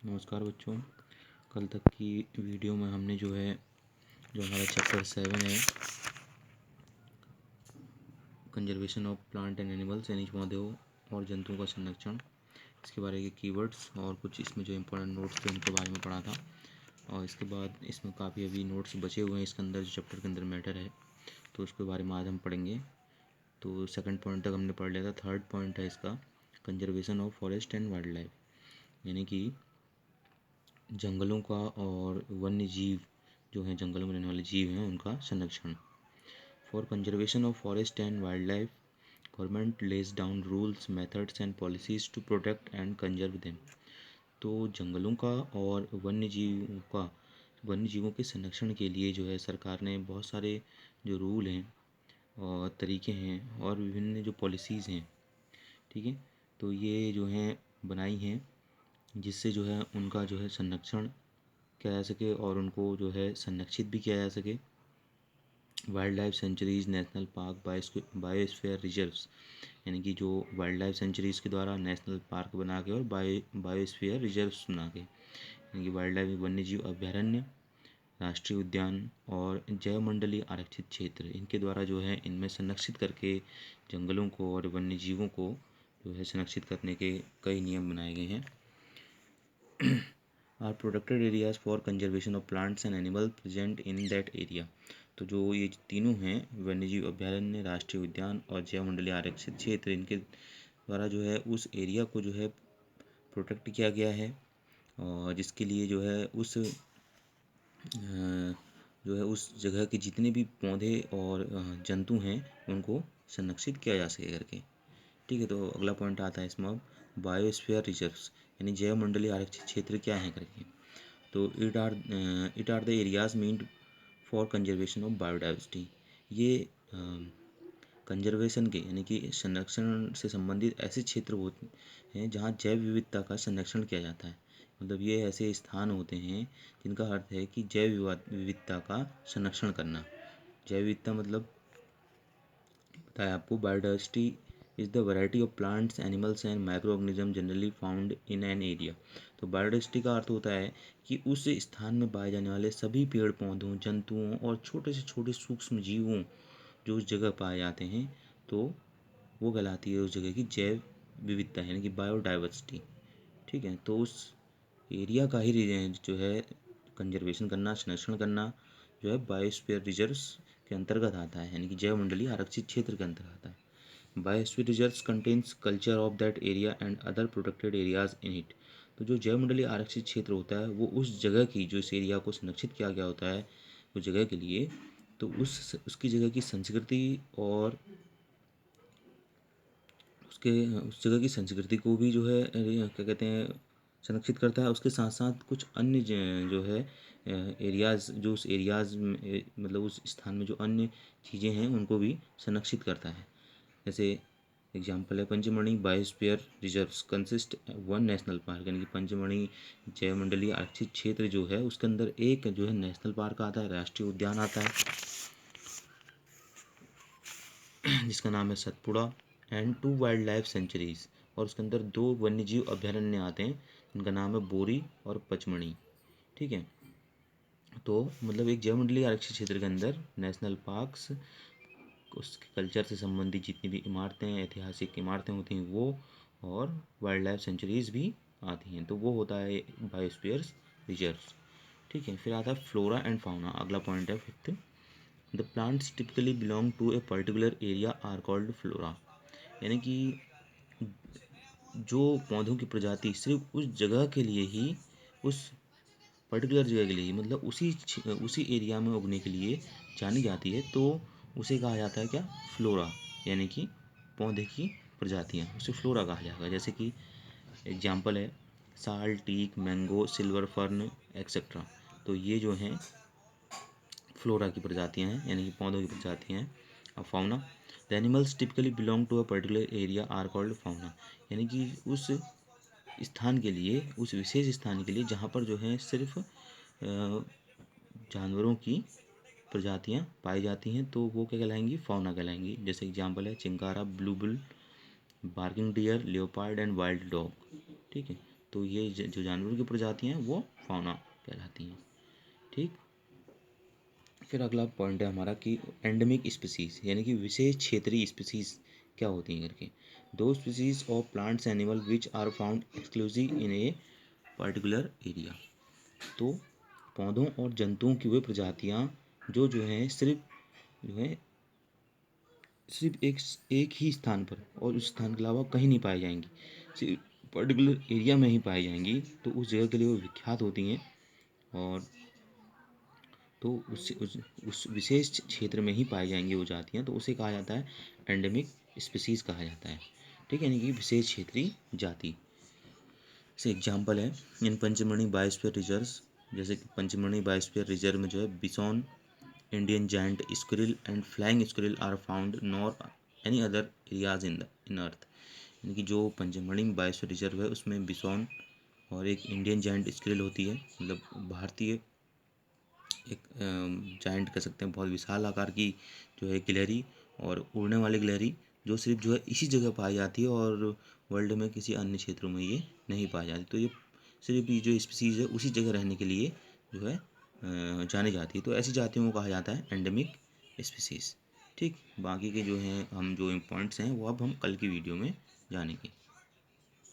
नमस्कार बच्चों। कल तक की वीडियो में हमने जो हमारा चैप्टर 7 है, conservation of plant and animals, यानी पौधों और जंतुओं का संरक्षण, इसके बारे के कीवर्ड्स और कुछ इसमें जो इम्पोर्टेंट नोट्स थे उनके बारे में पढ़ा था। और इसके बाद इसमें काफ़ी अभी नोट्स बचे हुए हैं इसके अंदर, जो चैप्टर के अंदर मैटर है, तो उसके बारे में आज हम पढ़ेंगे। तो सेकंड पॉइंट तक हमने पढ़ लिया था। थर्ड पॉइंट है इसका conservation of forest and wild life, यानी कि जंगलों का और वन्य जीव जो हैं, जंगलों में रहने वाले जीव हैं, उनका संरक्षण। For conservation of forest and wildlife, government lays down rules, methods and policies to protect and conserve them. तो जंगलों का और वन्य जीवों के संरक्षण के लिए जो है सरकार ने बहुत सारे जो रूल हैं और तरीके हैं और विभिन्न जो पॉलिसीज़ हैं, ठीक है, तो ये जो हैं बनाई हैं, जिससे जो है उनका जो है संरक्षण किया जा सके और उनको जो है संरक्षित भी किया जा सके। Wild life sanctuaries, national park, biosphere reserves, यानी कि जो वाइल्ड लाइफ सेंचुरीज के द्वारा नेशनल पार्क बना के और बायोस्फीयर रिजर्व्स बना के, यानी कि वाइल्ड लाइफ वन्य जीव अभ्यारण्य, राष्ट्रीय उद्यान और जैवमंडलीय आरक्षित क्षेत्र, इनके द्वारा जो है इनमें संरक्षित करके जंगलों को और वन्य जीवों को जो है संरक्षित करने के कई नियम बनाए गए हैं। Are protected areas for conservation of plants and animal present in that area. तो जो ये तीनों हैं, वन्यजीव अभ्यारण्य, राष्ट्रीय उद्यान और जैवमंडलीय आरक्षित क्षेत्र, इनके द्वारा जो है उस एरिया को जो है प्रोटेक्ट किया गया है, और जिसके लिए जो है उस जगह के जितने भी पौधे और जंतु हैं उनको संरक्षित किया जा सके करके, ठीक है। तो अगला पॉइंट आता है इसमें अब बायोस्फीयर रिजर्व्स, यानी जैवमंडलीय आरक्षित क्षेत्र क्या है करके। तो it are the areas meant for conservation of biodiversity. ये कंजर्वेशन के यानी कि संरक्षण से संबंधित ऐसे क्षेत्र होते हैं जहाँ जैव विविधता का संरक्षण किया जाता है। मतलब ये ऐसे स्थान होते हैं जिनका अर्थ है कि जैव विविधता का संरक्षण करना। जैव विविधता मतलब बताया आपको, biodiversity is the variety of plants, animals and micro organism generally found in an area. तो बायोडाइवर्सिटी का अर्थ होता है कि उस स्थान में पाए जाने वाले सभी पेड़ पौधों, जंतुओं और छोटे से छोटे सूक्ष्म जीवों जो उस जगह पाए जाते हैं, तो वो कहलाती है उस जगह की जैव विविधता, यानी कि बायोडाइवर्सिटी, ठीक है। तो उस एरिया का ही जो है कंजर्वेशन करना, संरक्षण करना जो है बायोस्फीयर रिजर्व्स के अंतर्गत आता है, यानी कि जैवमंडलीय आरक्षित क्षेत्र के अंतर्गत आता है। Biosphere reserves contains culture of that area and other protected areas in it. तो जो जैवमंडलीय आरक्षित क्षेत्र होता है वो उस जगह की, जो इस एरिया को संरक्षित किया गया होता है उस जगह के लिए, तो उसकी जगह की संस्कृति और उस जगह की संस्कृति को भी जो है क्या कहते हैं संरक्षित करता है। उसके साथ साथ कुछ अन्य जो है एरियाज़, जो उस एरियाज़ में मतलब उस स्थान में जो अन्य चीज़ें हैं उनको भी संरक्षित करता है। जैसे एग्जाम्पल है Pachmarhi biosphere reserves consist one national park, यानी कि पंचमढ़ी जैवमंडलीय आरक्षित क्षेत्र जो है उसके अंदर एक जो है नेशनल पार्क आता है, राष्ट्रीय उद्यान आता है जिसका नाम है Satpura, and 2 wild life sanctuaries, और उसके अंदर 2 वन्यजीव अभ्यारण्य आते हैं जिनका नाम है बोरी और पचमढ़ी, ठीक है। तो मतलब एक जैवमंडलीय आरक्षित क्षेत्र के अंदर नेशनल पार्क्स, उसके कल्चर से संबंधित जितनी भी इमारतें, ऐतिहासिक इमारतें होती हैं वो, और वाइल्ड लाइफ सेंचुरीज भी आती हैं, तो वो होता है बायोस्फीयर रिजर्व्स, ठीक है। फिर आता है फ्लोरा एंड फाउना, अगला पॉइंट है fifth. The plants typically belong to a particular area are called flora, यानी कि जो पौधों की प्रजाति सिर्फ उस जगह के लिए ही, उस पर्टिकुलर जगह के लिए ही, मतलब उसी एरिया में उगने के लिए जानी जाती है, तो उसे कहा जाता है क्या, फ्लोरा, यानी कि पौधे की प्रजातियाँ, उसे फ्लोरा कहा जाएगा। जैसे कि एग्जाम्पल है sal, teak, mango, silver fern etcetera. तो ये जो हैं फ्लोरा की प्रजातियाँ हैं, यानी कि पौधों की प्रजातियाँ हैं। अब fauna, the animals typically belong to a particular area are called fauna, यानी कि उस स्थान के लिए, उस विशेष स्थान के लिए जहाँ पर जो है सिर्फ जानवरों की प्रजातियाँ पाई जाती हैं, तो वो क्या कहलाएंगी, फाउना कहलाएंगी। जैसे एग्जाम्पल है chinkara, blue bull, barking deer, leopard and wild dog, ठीक है। तो ये जो जानवरों की प्रजातियाँ हैं वो फाउना कहलाती हैं। ठीक, फिर अगला पॉइंट है हमारा कि एंडेमिक स्पीसीज यानी कि विशेष क्षेत्रीय स्पीसीज क्या होती हैं करके। दो species of plants animal which are found exclusive in a particular area. तो पौधों और जंतुओं की वे प्रजातियां जो हैं सिर्फ एक ही स्थान पर और उस स्थान के अलावा कहीं नहीं पाई जाएंगी, सिर्फ पर्टिकुलर एरिया में ही पाई जाएंगी, तो उस जगह के लिए वो विख्यात होती हैं। और तो उस विशेष क्षेत्र में ही पाई जाएंगी वो जातियाँ, तो उसे कहा जाता है एंडेमिक स्पीसीज कहा जाता है। ठीक है, यानी कि विशेष क्षेत्रीय जाति। से एग्जाम्पल है इन पंचमढ़ी बायोस्फीयर रिजर्व, जैसे कि पंचमढ़ी बायोस्फीयर रिजर्व में जो है bison, Indian giant squirrel and flying squirrel are found nor any other areas in earth. यानी कि जो पंचमढ़ी बायोस्फीयर रिजर्व है उसमें बिसॉन और एक इंडियन जायंट स्क्विरल होती है, मतलब भारतीय एक जायंट कह सकते हैं, बहुत विशाल आकार की जो है गिलहरी, और उड़ने वाली गिलहरी जो सिर्फ जो है इसी जगह पाई जाती है और वर्ल्ड में किसी अन्य क्षेत्रों में ये नहीं पाई जाती। तो ये सिर्फ ये जो स्पीसीज़ है उसी जगह रहने के लिए जो है जानी जाती है। तो ऐसी जातियों को कहा जाता है एंडेमिक स्पीसीज़। ठीक, बाकी के जो हैं हम जो पॉइंट्स हैं वो अब हम कल की वीडियो में जानेंगे।